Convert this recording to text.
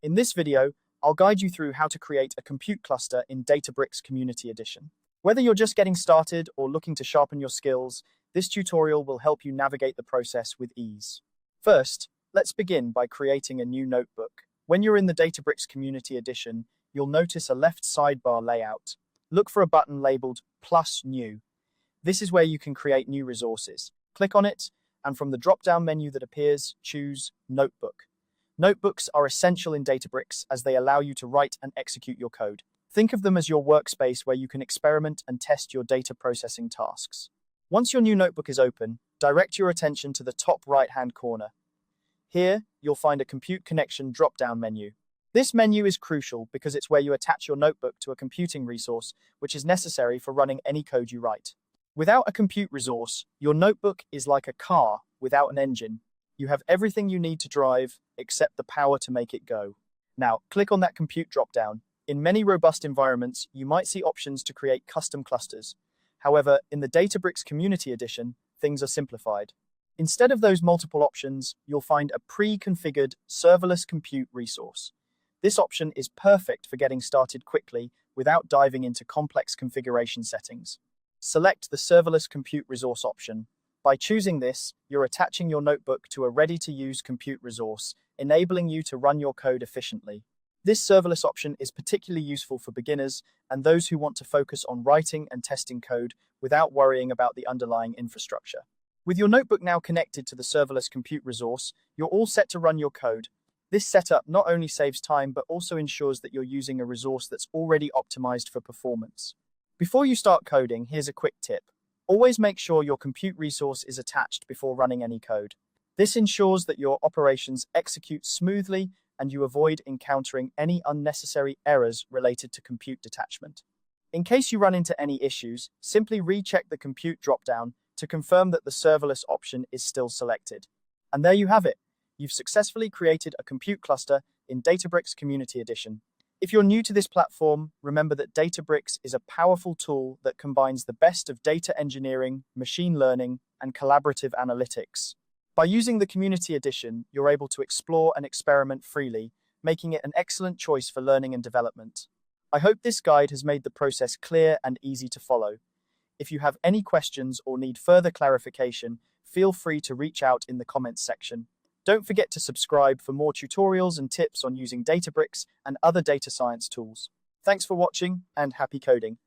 In this video, I'll guide you through how to create a compute cluster in Databricks Community Edition. Whether you're just getting started or looking to sharpen your skills, this tutorial will help you navigate the process with ease. First, let's begin by creating a new notebook. When you're in the Databricks Community Edition, you'll notice a left sidebar layout. Look for a button labeled Plus New. This is where you can create new resources. Click on it, and from the drop-down menu that appears, choose Notebook. Notebooks are essential in Databricks as they allow you to write and execute your code. Think of them as your workspace where you can experiment and test your data processing tasks. Once your new notebook is open, direct your attention to the top right-hand corner. Here, you'll find a Compute Connection drop-down menu. This menu is crucial because it's where you attach your notebook to a computing resource, which is necessary for running any code you write. Without a compute resource, your notebook is like a car without an engine. You have everything you need to drive, except the power to make it go. Now, click on that compute drop-down. In many robust environments, you might see options to create custom clusters. However, in the Databricks Community Edition, things are simplified. Instead of those multiple options, you'll find a pre-configured serverless compute resource. This option is perfect for getting started quickly without diving into complex configuration settings. Select the serverless compute resource option. By choosing this, you're attaching your notebook to a ready-to-use compute resource, enabling you to run your code efficiently. This serverless option is particularly useful for beginners and those who want to focus on writing and testing code without worrying about the underlying infrastructure. With your notebook now connected to the serverless compute resource, you're all set to run your code. This setup not only saves time but also ensures that you're using a resource that's already optimized for performance. Before you start coding, here's a quick tip. Always make sure your compute resource is attached before running any code. This ensures that your operations execute smoothly and you avoid encountering any unnecessary errors related to compute detachment. In case you run into any issues, simply recheck the compute dropdown to confirm that the serverless option is still selected. And there you have it. You've successfully created a compute cluster in Databricks Community Edition. If you're new to this platform, remember that Databricks is a powerful tool that combines the best of data engineering, machine learning, and collaborative analytics. By using the Community Edition, you're able to explore and experiment freely, making it an excellent choice for learning and development. I hope this guide has made the process clear and easy to follow. If you have any questions or need further clarification, feel free to reach out in the comments section. Don't forget to subscribe for more tutorials and tips on using Databricks and other data science tools. Thanks for watching and happy coding.